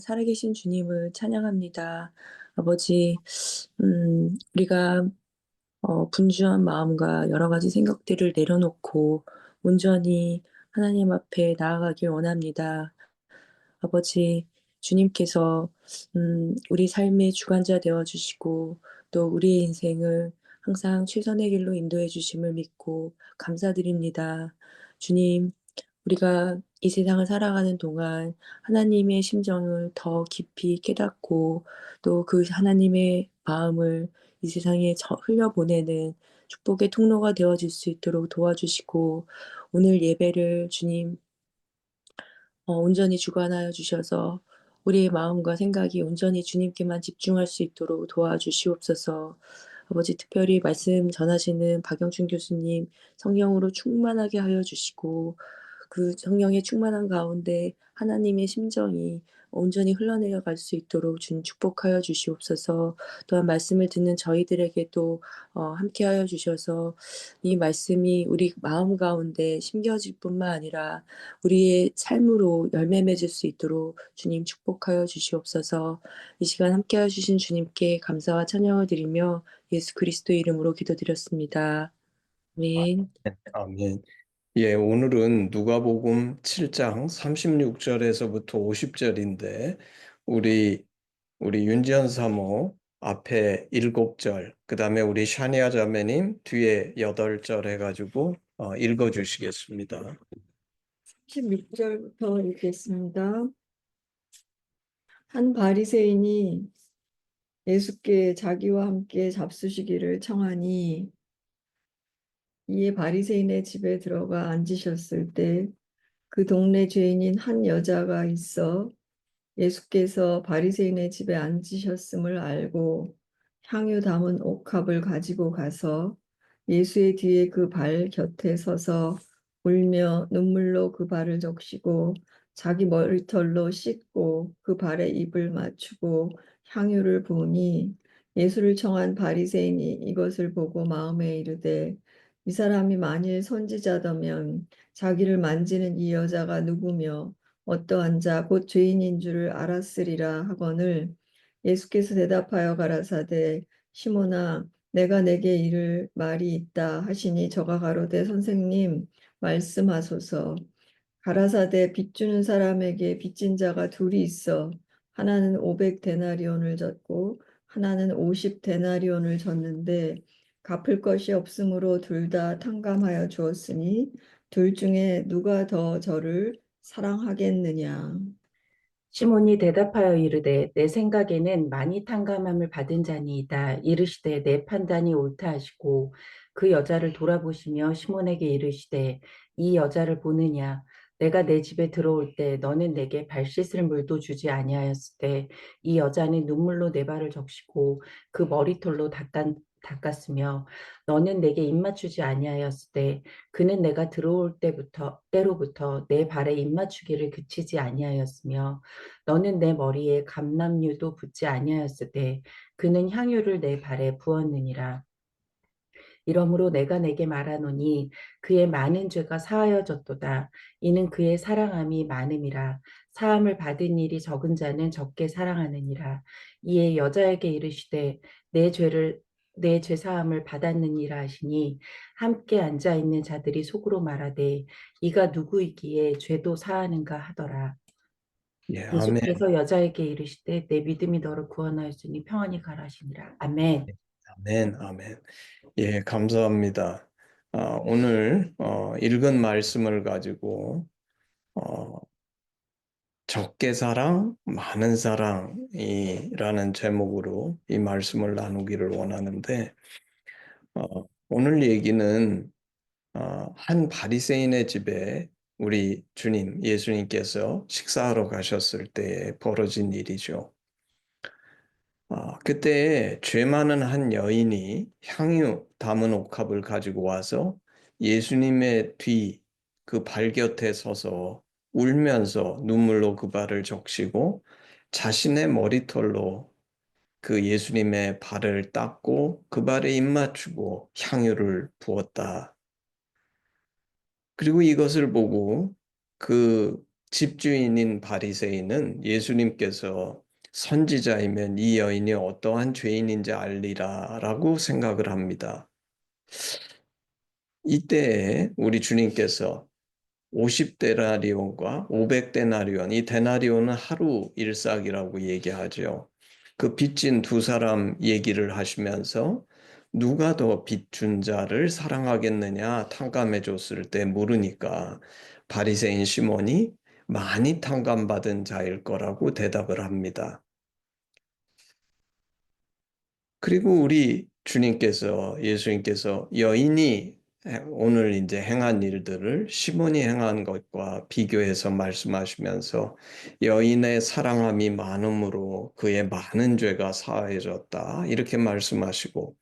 살아계신 주님을 찬양합니다. 아버지, 우리가 분주한 마음과 여러 가지 생각들을 내려놓고 온전히 하나님 앞에 나아가길 원합니다. 아버지, 주님께서 우리 삶의 주관자 되어 주시고 또 우리의 인생을 항상 최선의 길로 인도해 주심을 믿고 감사드립니다. 주님, 우리가 이 세상을 살아가는 동안 하나님의 심정을 더 깊이 깨닫고 또 그 하나님의 마음을 이 세상에 흘려보내는 축복의 통로가 되어질 수 있도록 도와주시고, 오늘 예배를 주님 온전히 주관하여 주셔서 우리의 마음과 생각이 온전히 주님께만 집중할 수 있도록 도와주시옵소서. 아버지, 특별히 말씀 전하시는 박영춘 교수님 성령으로 충만하게 하여 주시고, 그 성령의 충만한 가운데 하나님의 심정이 온전히 흘러내려갈 수 있도록 주님 축복하여 주시옵소서. 또한 말씀을 듣는 저희들에게도 함께하여 주셔서 이 말씀이 우리 마음 가운데 심겨질 뿐만 아니라 우리의 삶으로 열매 맺을 수 있도록 주님 축복하여 주시옵소서. 이 시간 함께하여 주신 주님께 감사와 찬양을 드리며 예수 그리스도 이름으로 기도드렸습니다. 아멘. 아멘. 예, 오늘은 누가복음 7장 36절에서부터 50절인데 우리 윤지연 사모 앞에 7절, 그다음에 우리 샤니아 자매님 뒤에 8절 해가지고 읽어 주시겠습니다. 16절부터 읽겠습니다. 한 바리새인이 예수께 자기와 함께 잡수시기를 청하니 이에 바리새인의 집에 들어가 앉으셨을 때 그 동네 죄인인 한 여자가 있어 예수께서 바리새인의 집에 앉으셨음을 알고 향유 담은 옥합을 가지고 가서 예수의 뒤에 그 발 곁에 서서 울며 눈물로 그 발을 적시고 자기 머리털로 씻고 그 발에 입을 맞추고 향유를 부으니 예수를 청한 바리새인이 이것을 보고 마음에 이르되 이 사람이 만일 선지자더면 자기를 만지는 이 여자가 누구며 어떠한 자 곧 죄인인 줄을 알았으리라 하거늘 예수께서 대답하여 가라사대 시몬아 내가 내게 이를 말이 있다 하시니 저가 가로되 선생님 말씀하소서. 가라사대 빚주는 사람에게 빚진 자가 둘이 있어 하나는 500데나리온을 졌고 하나는 50데나리온을 졌는데 갚을 것이 없으므로 둘 다 탕감하여 주었으니 둘 중에 누가 더 저를 사랑하겠느냐. 시몬이 대답하여 이르되 내 생각에는 많이 탕감함을 받은 자니이다. 이르시되 내 판단이 옳다 하시고 그 여자를 돌아보시며 시몬에게 이르시되 이 여자를 보느냐 내가 내 집에 들어올 때 너는 내게 발 씻을 물도 주지 아니하였을 때 이 여자는 눈물로 내 발을 적시고 그 머리털로 닦았으며 너는 내게 입맞추지 아니하였을 때 그는 내가 들어올 때로부터 내 발에 입맞추기를 그치지 아니하였으며 너는 내 머리에 감람류도 붓지 아니하였을 때 그는 향유를 내 발에 부었느니라. 이러므로 내가 내게 말하노니 그의 많은 죄가 사하여졌도다. 이는 그의 사랑함이 많음이라. 사함을 받은 일이 적은 자는 적게 사랑하느니라. 이에 여자에게 이르시되 내 죄사함을 받았느니라 하시니 함께 앉아 있는 자들이 속으로 말하되 이가 누구이기에 죄도 사하는가 하더라. 예, 아멘. 예수께서 여자에게 이르시되 내 믿음이 너를 구원하였으니 평안히 가라 하시니라. 아멘. 아멘. 아멘. 예, 감사합니다. 오늘 읽은 말씀을 가지고 어, 적게 사랑, 많은 사랑이라는 제목으로 이 말씀을 나누기를 원하는데, 오늘 얘기는 한 바리새인의 집에 우리 주님, 예수님께서 식사하러 가셨을 때 벌어진 일이죠. 그때 죄 많은 한 여인이 향유 담은 옥합을 가지고 와서 예수님의 뒤 그 발 곁에 서서 울면서 눈물로 그 발을 적시고 자신의 머리털로 그 예수님의 발을 닦고 그 발에 입 맞추고 향유를 부었다. 그리고 이것을 보고 그 집주인인 바리새인은 예수님께서 선지자이면 이 여인이 어떠한 죄인인지 알리라라고 생각을 합니다. 이때 우리 주님께서 50데나리온과 500데나리온, 이 데나리온은 하루 일삭이라고 얘기하죠. 그 빚진 두 사람 얘기를 하시면서 누가 더 빚준 자를 사랑하겠느냐 탕감해 줬을 때 물으니까 바리새인 시몬이 많이 탕감받은 자일 거라고 대답을 합니다. 그리고 우리 주님께서, 예수님께서 여인이 오늘 이제 행한 일들을 시몬이 행한 것과 비교해서 말씀하시면서 여인의 사랑함이 많음으로 그의 많은 죄가 사해졌다. 이렇게 말씀하시고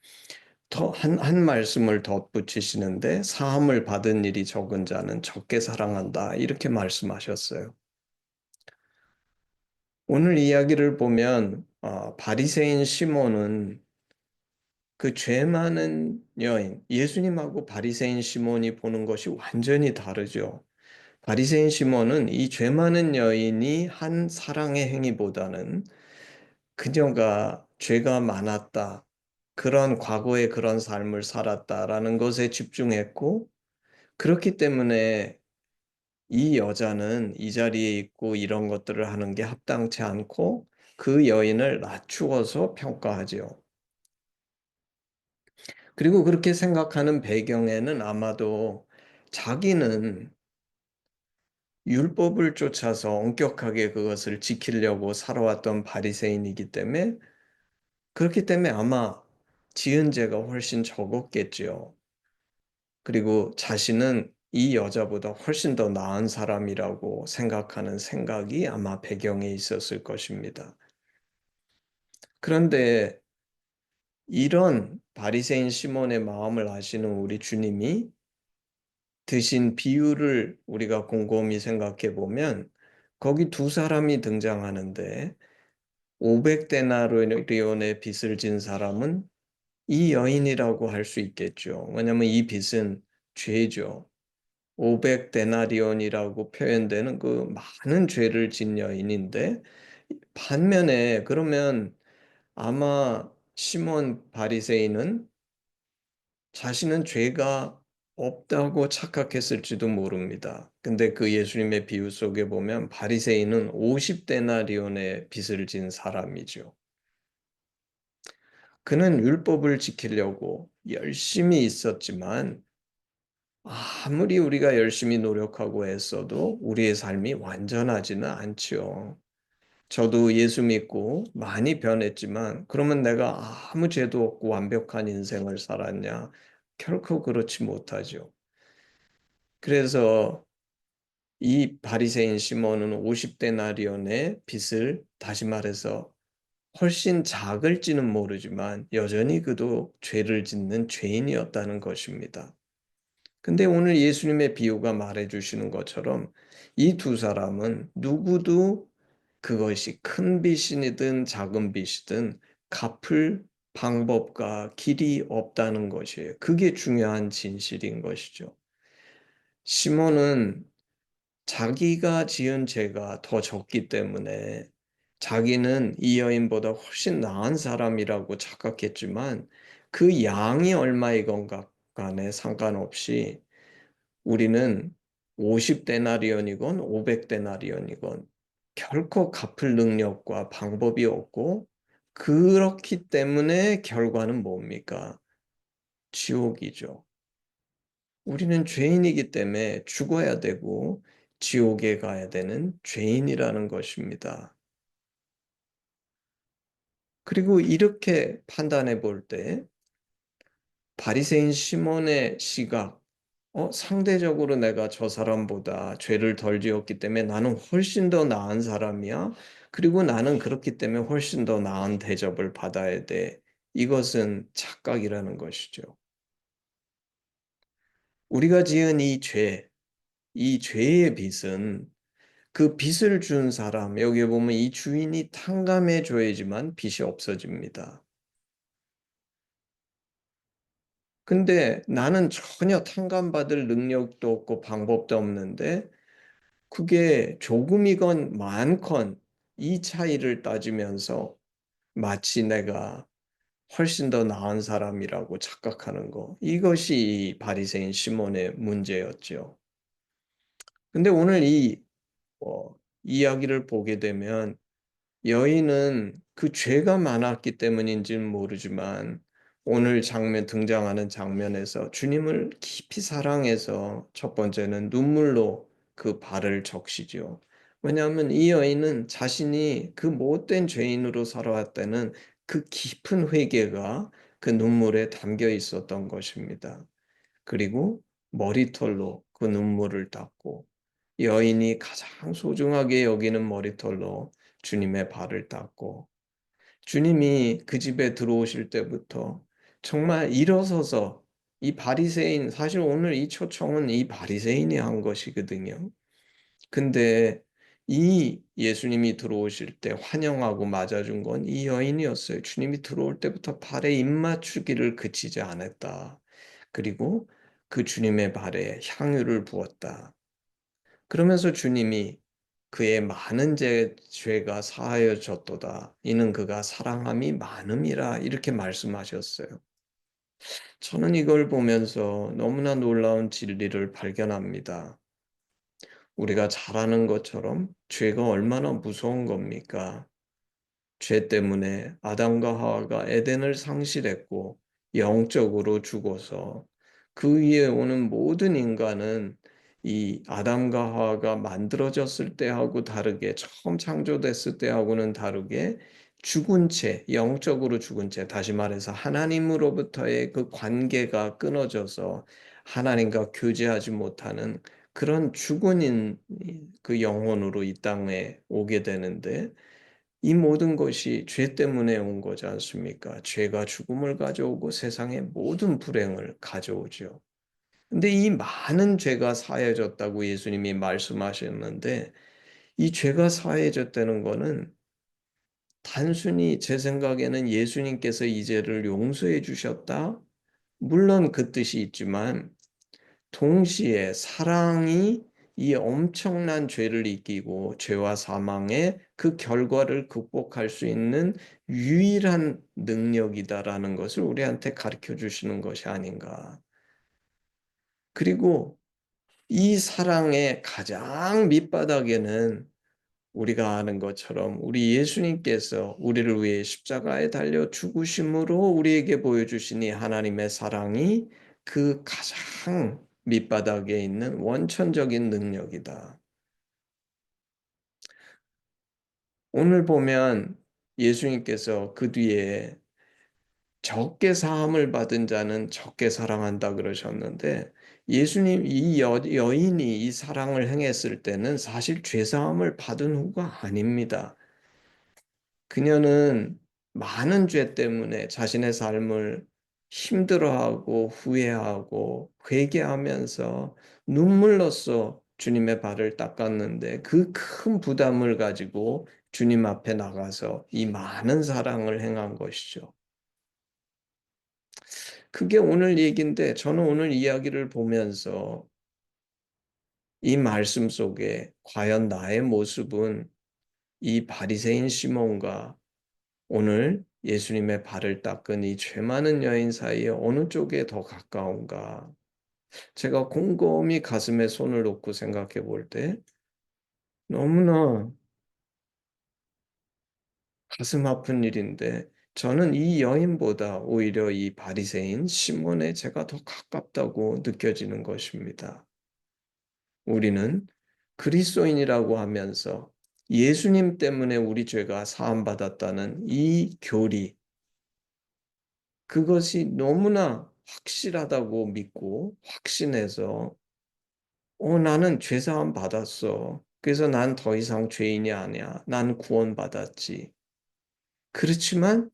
한 말씀을 덧붙이시는데 사함을 받은 일이 적은 자는 적게 사랑한다. 이렇게 말씀하셨어요. 오늘 이야기를 보면 바리새인 시몬은 그 죄 많은 여인, 예수님하고 바리새인 시몬이 보는 것이 완전히 다르죠. 바리새인 시몬은 이 죄 많은 여인이 한 사랑의 행위보다는 그녀가 죄가 많았다, 그런 과거에 그런 삶을 살았다라는 것에 집중했고, 그렇기 때문에 이 여자는 이 자리에 있고 이런 것들을 하는 게 합당치 않고 그 여인을 낮추어서 평가하죠. 그리고 그렇게 생각하는 배경에는 아마도 자기는 율법을 쫓아서 엄격하게 그것을 지키려고 살아왔던 바리새인이기 때문에 그렇기 때문에 아마 지은 죄가 훨씬 적었겠지요. 그리고 자신은 이 여자보다 훨씬 더 나은 사람이라고 생각하는 생각이 아마 배경에 있었을 것입니다. 그런데 이런 바리새인 시몬의 마음을 아시는 우리 주님이 드신 비유를 우리가 곰곰이 생각해 보면 거기 두 사람이 등장하는데 500데나리온의 빚을 진 사람은 이 여인이라고 할 수 있겠죠. 왜냐하면 이 빚은 죄죠. 500데나리온이라고 표현되는 그 많은 죄를 진 여인인데 반면에 그러면 아마 시몬 바리새인은 자신은 죄가 없다고 착각했을지도 모릅니다. 근데 그 예수님의 비유 속에 보면 바리새인은 50데나리온의 빚을 진 사람이죠. 그는 율법을 지키려고 열심히 있었지만 아무리 우리가 열심히 노력하고 애써도 우리의 삶이 완전하지는 않지요. 저도 예수 믿고 많이 변했지만 그러면 내가 아무 죄도 없고 완벽한 인생을 살았냐? 결코 그렇지 못하죠. 그래서 이 바리새인 시몬은 50데나리온의 빚을 다시 말해서 훨씬 작을지는 모르지만 여전히 그도 죄를 짓는 죄인이었다는 것입니다. 근데 오늘 예수님의 비유가 말해 주시는 것처럼 이 두 사람은 누구도 그것이 큰 빚이든 작은 빚이든 갚을 방법과 길이 없다는 것이에요. 그게 중요한 진실인 것이죠. 시몬은 자기가 지은 죄가 더 적기 때문에 자기는 이 여인보다 훨씬 나은 사람이라고 착각했지만 그 양이 얼마이건 간에 상관없이 우리는 50데나리온이건 500데나리온이건 결코 갚을 능력과 방법이 없고 그렇기 때문에 결과는 뭡니까? 지옥이죠. 우리는 죄인이기 때문에 죽어야 되고 지옥에 가야 되는 죄인이라는 것입니다. 그리고 이렇게 판단해 볼 때 바리새인 시몬의 시각, 상대적으로 내가 저 사람보다 죄를 덜 지었기 때문에 나는 훨씬 더 나은 사람이야. 그리고 나는 그렇기 때문에 훨씬 더 나은 대접을 받아야 돼. 이것은 착각이라는 것이죠. 우리가 지은 이 죄의 빚은 그 빚을 준 사람, 여기 보면 이 주인이 탕감해 줘야지만 빚이 없어집니다. 근데 나는 전혀 탕감받을 능력도 없고 방법도 없는데 그게 조금이건 많건 이 차이를 따지면서 마치 내가 훨씬 더 나은 사람이라고 착각하는 거. 이것이 이 바리새인 시몬의 문제였죠. 근데 오늘 이 이야기를 보게 되면 여인은 그 죄가 많았기 때문인지는 모르지만 오늘 등장하는 장면에서 주님을 깊이 사랑해서 첫 번째는 눈물로 그 발을 적시죠. 왜냐하면 이 여인은 자신이 그 못된 죄인으로 살아왔다는 그 깊은 회개가 그 눈물에 담겨 있었던 것입니다. 그리고 머리털로 그 눈물을 닦고 여인이 가장 소중하게 여기는 머리털로 주님의 발을 닦고 주님이 그 집에 들어오실 때부터 정말 일어서서 이 바리새인 사실 오늘 이 초청은 이 바리새인이 한 것이거든요. 근데 이 예수님이 들어오실 때 환영하고 맞아준 건 이 여인이었어요. 주님이 들어올 때부터 발에 입맞추기를 그치지 않았다. 그리고 그 주님의 발에 향유를 부었다. 그러면서 주님이 그의 많은 죄가 사하여졌도다. 이는 그가 사랑함이 많음이라 이렇게 말씀하셨어요. 저는 이걸 보면서 너무나 놀라운 진리를 발견합니다. 우리가 잘 아는 것처럼 죄가 얼마나 무서운 겁니까? 죄 때문에 아담과 하와가 에덴을 상실했고 영적으로 죽어서 그 위에 오는 모든 인간은 이 아담과 하와가 만들어졌을 때하고 다르게 처음 창조됐을 때하고는 다르게 죽은 채, 영적으로 죽은 채, 다시 말해서 하나님으로부터의 그 관계가 끊어져서 하나님과 교제하지 못하는 그런 죽은 그 영혼으로 이 땅에 오게 되는데 이 모든 것이 죄 때문에 온 거지 않습니까? 죄가 죽음을 가져오고 세상의 모든 불행을 가져오죠. 근데 이 많은 죄가 사해졌다고 예수님이 말씀하셨는데 이 죄가 사해졌다는 거는 단순히 제 생각에는 예수님께서 이 죄를 용서해 주셨다. 물론 그 뜻이 있지만 동시에 사랑이 이 엄청난 죄를 이기고 죄와 사망의 그 결과를 극복할 수 있는 유일한 능력이다라는 것을 우리한테 가르쳐 주시는 것이 아닌가. 그리고 이 사랑의 가장 밑바닥에는 우리가 아는 것처럼 우리 예수님께서 우리를 위해 십자가에 달려 죽으심으로 우리에게 보여주신 이 하나님의 사랑이 그 가장 밑바닥에 있는 원천적인 능력이다. 오늘 보면 예수님께서 그 뒤에 적게 사함을 받은 자는 적게 사랑한다 그러셨는데 예수님 이 여인이 이 사랑을 행했을 때는 사실 죄 사함을 받은 후가 아닙니다. 그녀는 많은 죄 때문에 자신의 삶을 힘들어하고 후회하고 회개하면서 눈물로써 주님의 발을 닦았는데 그 큰 부담을 가지고 주님 앞에 나가서 이 많은 사랑을 행한 것이죠. 그게 오늘 얘기인데 저는 오늘 이야기를 보면서 이 말씀 속에 과연 나의 모습은 이 바리새인 시몬과 오늘 예수님의 발을 닦은 이 죄 많은 여인 사이에 어느 쪽에 더 가까운가? 제가 곰곰이 가슴에 손을 놓고 생각해 볼 때 너무나 가슴 아픈 일인데 저는 이 여인보다 오히려 이 바리새인 시몬의 제가 더 가깝다고 느껴지는 것입니다. 우리는 그리스도인이라고 하면서 예수님 때문에 우리 죄가 사함받았다는 이 교리, 그것이 너무나 확실하다고 믿고 확신해서 나는 죄사함 받았어. 그래서 난 더 이상 죄인이 아니야. 난 구원받았지. 그렇지만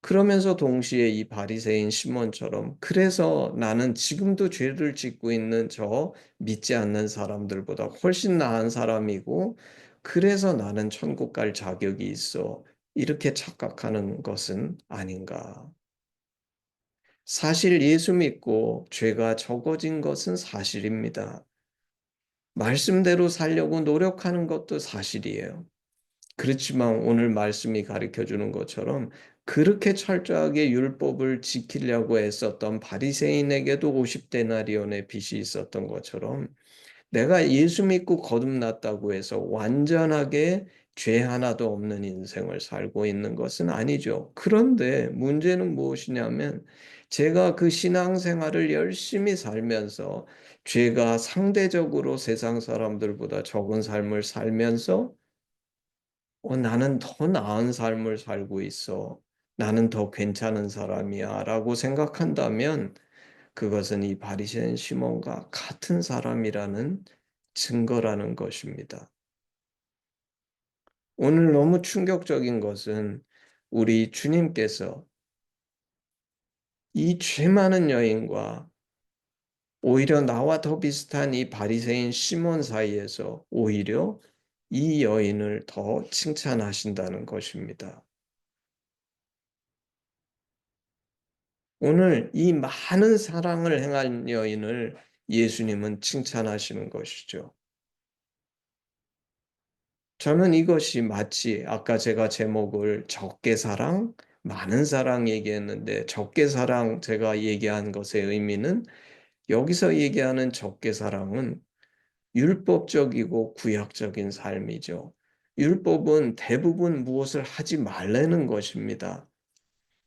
그러면서 동시에 이 바리새인 시몬처럼 그래서 나는 지금도 죄를 짓고 있는 저 믿지 않는 사람들보다 훨씬 나은 사람이고 그래서 나는 천국 갈 자격이 있어. 이렇게 착각하는 것은 아닌가. 사실 예수 믿고 죄가 적어진 것은 사실입니다. 말씀대로 살려고 노력하는 것도 사실이에요. 그렇지만 오늘 말씀이 가르쳐 주는 것처럼 그렇게 철저하게 율법을 지키려고 애썼던 바리새인에게도 50데나리온의 빚이 있었던 것처럼 내가 예수 믿고 거듭났다고 해서 완전하게 죄 하나도 없는 인생을 살고 있는 것은 아니죠. 그런데 문제는 무엇이냐면 제가 그 신앙생활을 열심히 살면서 죄가 상대적으로 세상 사람들보다 적은 삶을 살면서 나는 더 나은 삶을 살고 있어. 나는 더 괜찮은 사람이야. 라고 생각한다면 그것은 이 바리새인 시몬과 같은 사람이라는 증거라는 것입니다. 오늘 너무 충격적인 것은 우리 주님께서 이 죄 많은 여인과 오히려 나와 더 비슷한 이 바리새인 시몬 사이에서 오히려 이 여인을 더 칭찬하신다는 것입니다. 오늘 이 많은 사랑을 행한 여인을 예수님은 칭찬하시는 것이죠. 저는 이것이 마치 아까 제가 제목을 적게 사랑, 많은 사랑 얘기했는데 적게 사랑 제가 얘기한 것의 의미는 여기서 얘기하는 적게 사랑은 율법적이고 구약적인 삶이죠. 율법은 대부분 무엇을 하지 말라는 것입니다.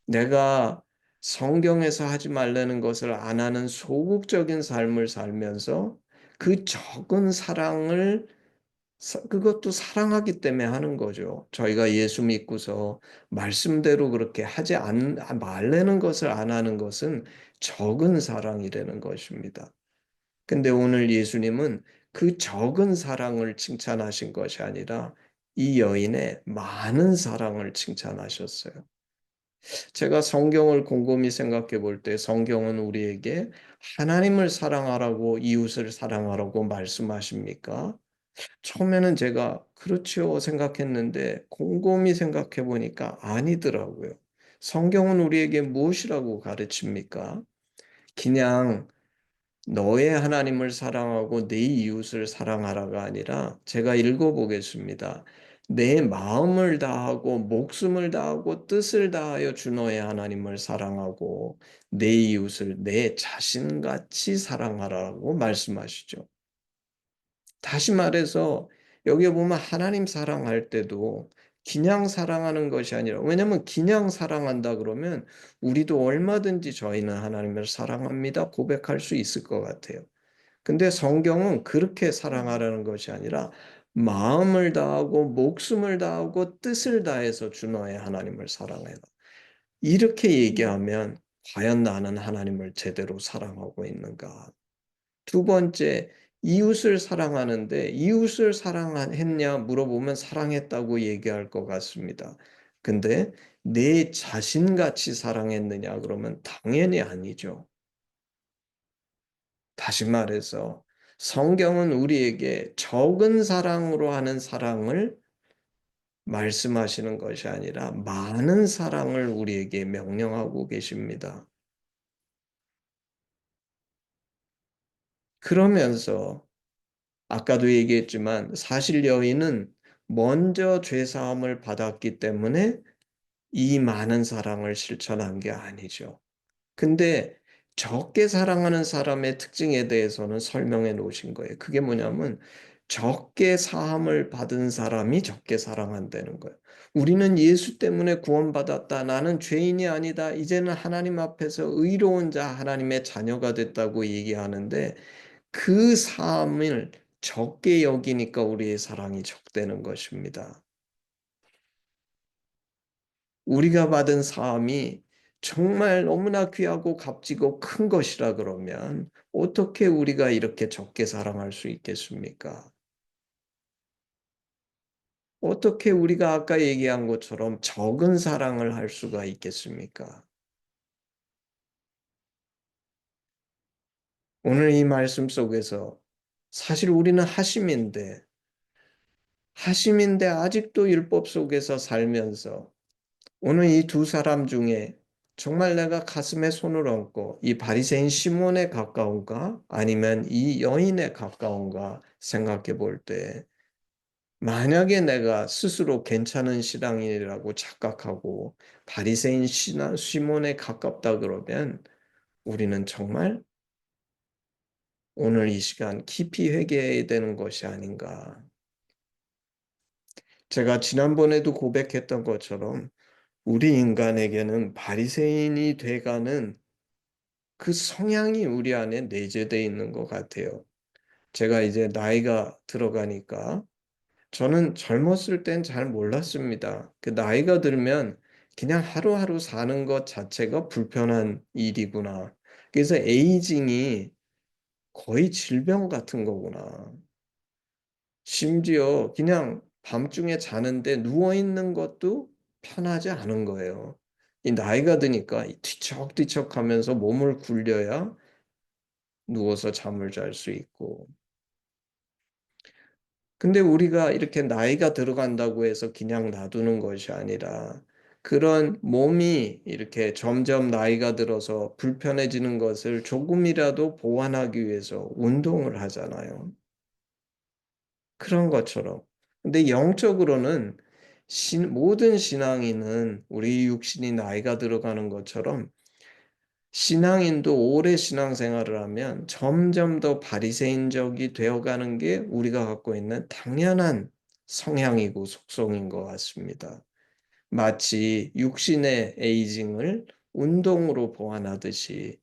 내가 성경에서 하지 말라는 것을 안 하는 소극적인 삶을 살면서 그 적은 사랑을 그것도 사랑하기 때문에 하는 거죠. 저희가 예수 믿고서 말씀대로 그렇게 하지 말라는 것을 안 하는 것은 적은 사랑이라는 것입니다. 근데 오늘 예수님은 그 적은 사랑을 칭찬하신 것이 아니라 이 여인의 많은 사랑을 칭찬하셨어요. 제가 성경을 곰곰이 생각해 볼 때 성경은 우리에게 하나님을 사랑하라고 이웃을 사랑하라고 말씀하십니까? 처음에는 제가 그렇죠 생각했는데 곰곰이 생각해 보니까 아니더라고요. 성경은 우리에게 무엇이라고 가르칩니까? 그냥 너의 하나님을 사랑하고 네 이웃을 사랑하라가 아니라 제가 읽어보겠습니다. 내 마음을 다하고 목숨을 다하고 뜻을 다하여 주 너의 하나님을 사랑하고 내 이웃을 내 자신같이 사랑하라고 말씀하시죠. 다시 말해서 여기에 보면 하나님 사랑할 때도 그냥 사랑하는 것이 아니라 왜냐하면 그냥 사랑한다 그러면 우리도 얼마든지 저희는 하나님을 사랑합니다 고백할 수 있을 것 같아요. 근데 성경은 그렇게 사랑하라는 것이 아니라 마음을 다하고 목숨을 다하고 뜻을 다해서 주 너의 하나님을 사랑해라. 이렇게 얘기하면 과연 나는 하나님을 제대로 사랑하고 있는가? 두 번째, 이웃을 사랑하는데 이웃을 사랑했냐 물어보면 사랑했다고 얘기할 것 같습니다. 근데 내 자신같이 사랑했느냐 그러면 당연히 아니죠. 다시 말해서 성경은 우리에게 적은 사랑으로 하는 사랑을 말씀하시는 것이 아니라 많은 사랑을 우리에게 명령하고 계십니다. 그러면서 아까도 얘기했지만 사실 여인은 먼저 죄 사함을 받았기 때문에 이 많은 사랑을 실천한 게 아니죠. 근데 적게 사랑하는 사람의 특징에 대해서는 설명해 놓으신 거예요. 그게 뭐냐면 적게 사함을 받은 사람이 적게 사랑한다는 거예요. 우리는 예수 때문에 구원받았다. 나는 죄인이 아니다. 이제는 하나님 앞에서 의로운 자, 하나님의 자녀가 됐다고 얘기하는데 그 사함을 적게 여기니까 우리의 사랑이 적대는 것입니다. 우리가 받은 사함이 정말 너무나 귀하고 값지고 큰 것이라 그러면 어떻게 우리가 이렇게 적게 사랑할 수 있겠습니까? 어떻게 우리가 아까 얘기한 것처럼 적은 사랑을 할 수가 있겠습니까? 오늘 이 말씀 속에서 사실 우리는 하심인데 아직도 율법 속에서 살면서 오늘 이 두 사람 중에 정말 내가 가슴에 손을 얹고 이 바리새인 시몬에 가까운가 아니면 이 여인에 가까운가 생각해 볼 때, 만약에 내가 스스로 괜찮은 신앙인이라고 착각하고 바리새인 시몬에 가깝다 그러면 우리는 정말 오늘 이 시간 깊이 회개해야 되는 것이 아닌가. 제가 지난번에도 고백했던 것처럼 우리 인간에게는 바리새인이 돼가는 그 성향이 우리 안에 내재되어 있는 것 같아요. 제가 이제 나이가 들어가니까 저는 젊었을 땐 잘 몰랐습니다. 그 나이가 들면 그냥 하루하루 사는 것 자체가 불편한 일이구나. 그래서 에이징이 거의 질병 같은 거구나. 심지어 그냥 밤중에 자는데 누워 있는 것도 편하지 않은 거예요. 이 나이가 드니까 뒤척뒤척 하면서 몸을 굴려야 누워서 잠을 잘 수 있고. 근데 우리가 이렇게 나이가 들어간다고 해서 그냥 놔두는 것이 아니라 그런 몸이 이렇게 점점 나이가 들어서 불편해지는 것을 조금이라도 보완하기 위해서 운동을 하잖아요. 그런 것처럼. 근데 영적으로는 모든 신앙인은 우리 육신이 나이가 들어가는 것처럼 신앙인도 오래 신앙생활을 하면 점점 더 바리새인적이 되어가는 게 우리가 갖고 있는 당연한 성향이고 속성인 것 같습니다. 마치 육신의 에이징을 운동으로 보완하듯이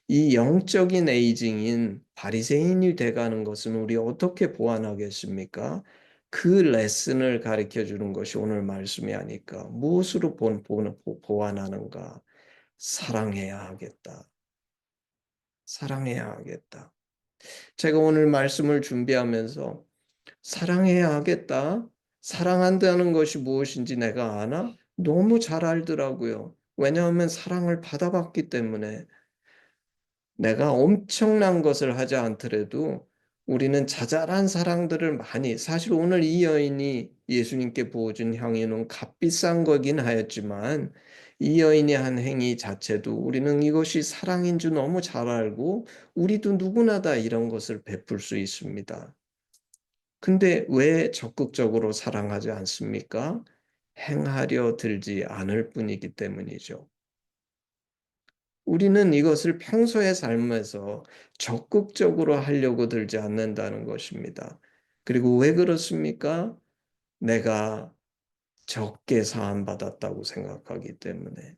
이 영적인 에이징인 바리새인이 돼가는 것은 우리 어떻게 보완하겠습니까? 그 레슨을 가르쳐 주는 것이 오늘 말씀이 아닐까. 무엇으로 보완하는가? 사랑해야 하겠다. 사랑해야 하겠다. 제가 오늘 말씀을 준비하면서 사랑해야 하겠다. 사랑한다는 것이 무엇인지 내가 아나? 너무 잘 알더라고요. 왜냐하면 사랑을 받아봤기 때문에 내가 엄청난 것을 하지 않더라도 우리는 자잘한 사랑들을 많이, 사실 오늘 이 여인이 예수님께 부어준 향유는 값비싼 거긴 하였지만 이 여인이 한 행위 자체도 우리는 이것이 사랑인 줄 너무 잘 알고 우리도 누구나 다 이런 것을 베풀 수 있습니다. 근데 왜 적극적으로 사랑하지 않습니까? 행하려 들지 않을 뿐이기 때문이죠. 우리는 이것을 평소의 삶에서 적극적으로 하려고 들지 않는다는 것입니다. 그리고 왜 그렇습니까? 내가 적게 사함받았다고 생각하기 때문에.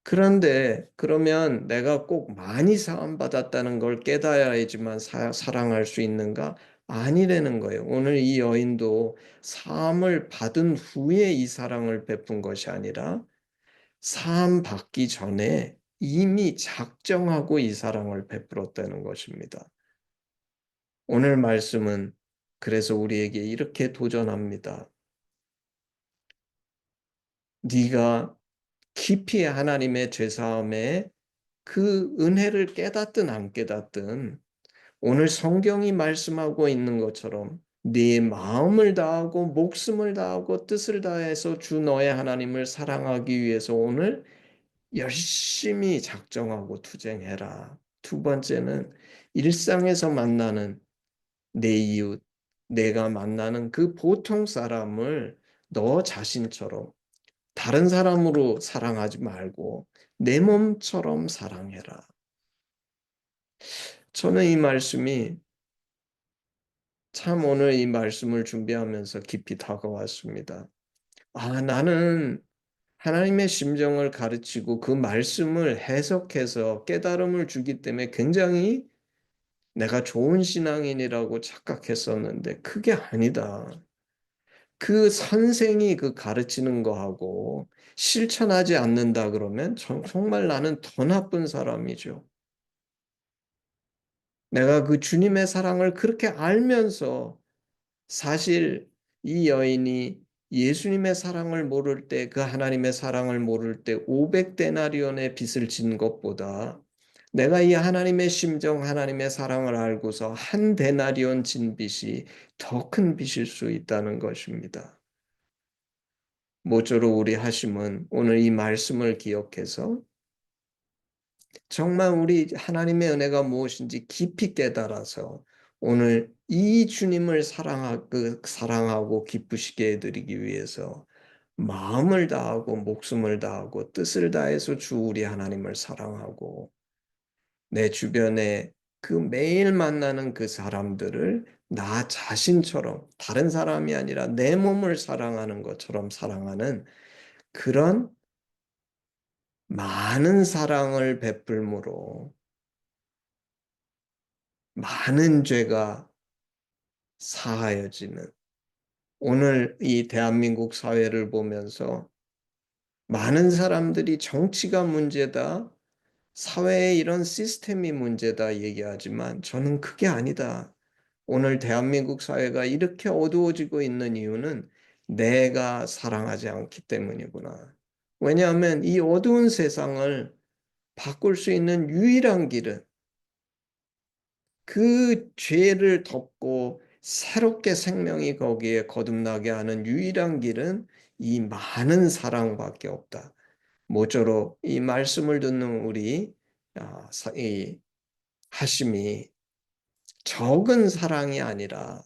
그런데 그러면 내가 꼭 많이 사함받았다는 걸 깨달아야지만 사랑할 수 있는가? 아니라는 거예요. 오늘 이 여인도 사함을 받은 후에 이 사랑을 베푼 것이 아니라 사함 받기 전에 이미 작정하고 이 사랑을 베풀었다는 것입니다. 오늘 말씀은 그래서 우리에게 이렇게 도전합니다. 네가 깊이 하나님의 죄사함에 그 은혜를 깨닫든 안 깨닫든 오늘 성경이 말씀하고 있는 것처럼 네 마음을 다하고 목숨을 다하고 뜻을 다해서 주 너의 하나님을 사랑하기 위해서 오늘 열심히 작정하고 투쟁해라. 두 번째는 일상에서 만나는 내 이웃, 내가 만나는 그 보통 사람을 너 자신처럼 다른 사람으로 사랑하지 말고 내 몸처럼 사랑해라. 저는 이 말씀이 참 오늘 이 말씀을 준비하면서 깊이 다가왔습니다. 나는 하나님의 심정을 가르치고 그 말씀을 해석해서 깨달음을 주기 때문에 굉장히 내가 좋은 신앙인이라고 착각했었는데 그게 아니다. 그 선생이 그 가르치는 거하고 실천하지 않는다 그러면 정말 나는 더 나쁜 사람이죠. 내가 그 주님의 사랑을 그렇게 알면서 사실 이 여인이 예수님의 사랑을 모를 때, 그 하나님의 사랑을 모를 때 500데나리온의 빚을 진 것보다 내가 이 하나님의 심정, 하나님의 사랑을 알고서 한 데나리온 진 빚이 더 큰 빚일 수 있다는 것입니다. 모쪼록 우리 하심은 오늘 이 말씀을 기억해서 정말 우리 하나님의 은혜가 무엇인지 깊이 깨달아서 오늘 이 주님을 사랑하고 기쁘시게 해드리기 위해서 마음을 다하고 목숨을 다하고 뜻을 다해서 주 우리 하나님을 사랑하고 내 주변에 그 매일 만나는 그 사람들을 나 자신처럼 다른 사람이 아니라 내 몸을 사랑하는 것처럼 사랑하는 그런 많은 사랑을 베풀므로 많은 죄가 사하여지는 오늘 이 대한민국 사회를 보면서 많은 사람들이 정치가 문제다, 사회의 이런 시스템이 문제다 얘기하지만 저는 그게 아니다. 오늘 대한민국 사회가 이렇게 어두워지고 있는 이유는 내가 사랑하지 않기 때문이구나. 왜냐하면 이 어두운 세상을 바꿀 수 있는 유일한 길은 그 죄를 덮고 새롭게 생명이 거기에 거듭나게 하는 유일한 길은 이 많은 사랑밖에 없다. 모쪼록 이 말씀을 듣는 우리 이 하심이 적은 사랑이 아니라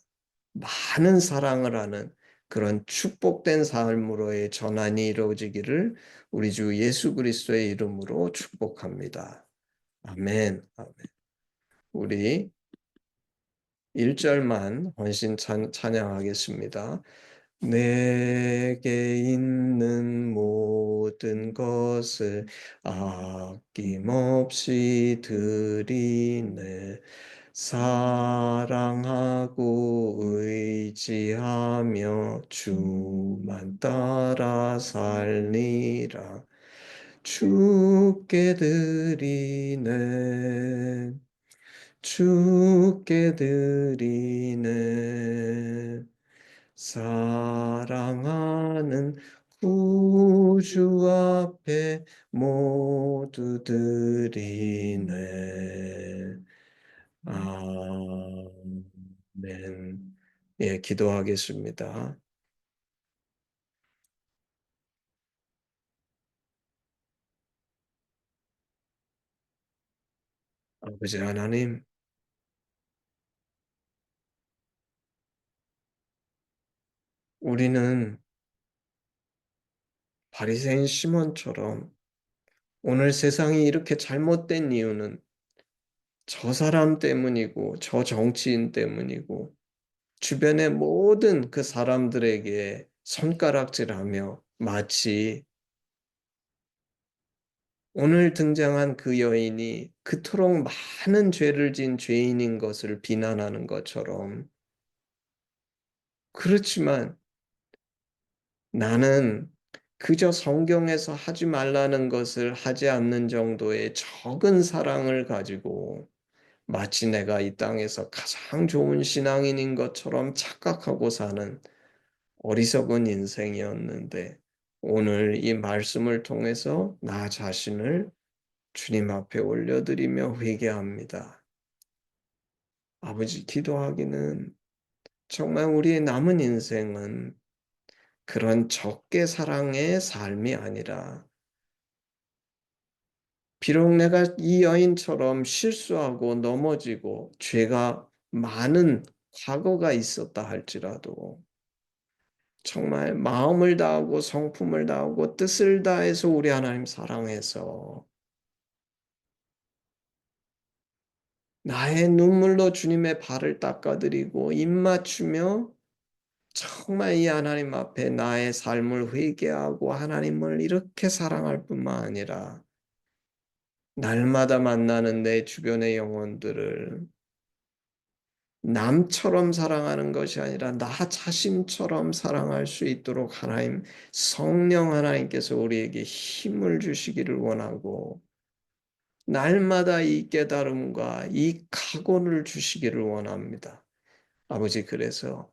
많은 사랑을 하는 그런 축복된 삶으로의 전환이 이루어지기를 우리 주 예수 그리스도의 이름으로 축복합니다. 아멘. 아멘. 우리 1절만 헌신 찬양하겠습니다. 내게 있는 모든 것을 아낌없이 드리네. 사랑하고 의지하며 주만 따라 살리라. 주께 드리네. 주께 드리네. 사랑하는 구주 앞에 모두 드리네. 아멘. 예, 기도하겠습니다. 아버지 하나님, 우리는 바리새인 시몬처럼 오늘 세상이 이렇게 잘못된 이유는 저 사람 때문이고 저 정치인 때문이고 주변의 모든 그 사람들에게 손가락질하며 마치 오늘 등장한 그 여인이 그토록 많은 죄를 진 죄인인 것을 비난하는 것처럼 그렇지만 나는 그저 성경에서 하지 말라는 것을 하지 않는 정도의 적은 사랑을 가지고 마치 내가 이 땅에서 가장 좋은 신앙인인 것처럼 착각하고 사는 어리석은 인생이었는데 오늘 이 말씀을 통해서 나 자신을 주님 앞에 올려드리며 회개합니다. 아버지, 기도하기는 정말 우리의 남은 인생은 그런 적게 사랑의 삶이 아니라 비록 내가 이 여인처럼 실수하고 넘어지고 죄가 많은 과거가 있었다 할지라도 정말 마음을 다하고 성품을 다하고 뜻을 다해서 우리 하나님 사랑해서 나의 눈물로 주님의 발을 닦아드리고 입 맞추며 정말 이 하나님 앞에 나의 삶을 회개하고 하나님을 이렇게 사랑할 뿐만 아니라 날마다 만나는 내 주변의 영혼들을 남처럼 사랑하는 것이 아니라 나 자신처럼 사랑할 수 있도록 하나님 성령 하나님께서 우리에게 힘을 주시기를 원하고 날마다 이 깨달음과 이 각오를 주시기를 원합니다. 아버지, 그래서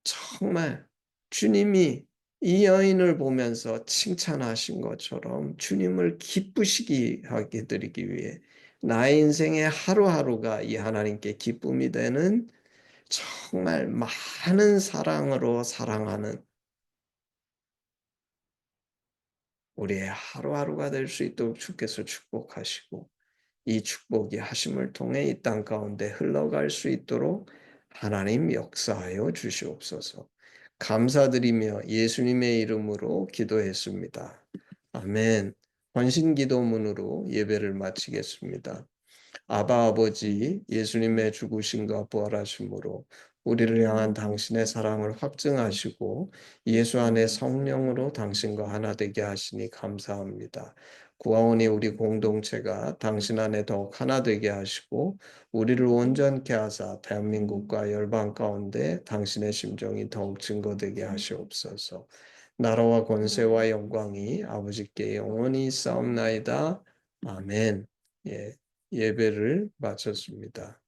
정말 주님이 이 여인을 보면서 칭찬하신 것처럼 주님을 기쁘시게 하게 드리기 위해 나의 인생의 하루하루가 이 하나님께 기쁨이 되는 정말 많은 사랑으로 사랑하는 우리의 하루하루가 될 수 있도록 주께서 축복하시고 이 축복이 하심을 통해 이 땅 가운데 흘러갈 수 있도록 하나님 역사하여 주시옵소서. 감사드리며 예수님의 이름으로 기도했습니다. 아멘. 헌신 기도문으로 예배를 마치겠습니다. 아바 아버지, 예수님의 죽으심과 부활하심으로 우리를 향한 당신의 사랑을 확증하시고 예수 안에 성령으로 당신과 하나 되게 하시니 감사합니다. 구하오니 우리 공동체가 당신 안에 더욱 하나 되게 하시고 우리를 온전케 하사 대한민국과 열방 가운데 당신의 심정이 더욱 증거되게 하시옵소서. 나라와 권세와 영광이 아버지께 영원히 있사옵나이다. 아멘. 예. 예배를 마쳤습니다.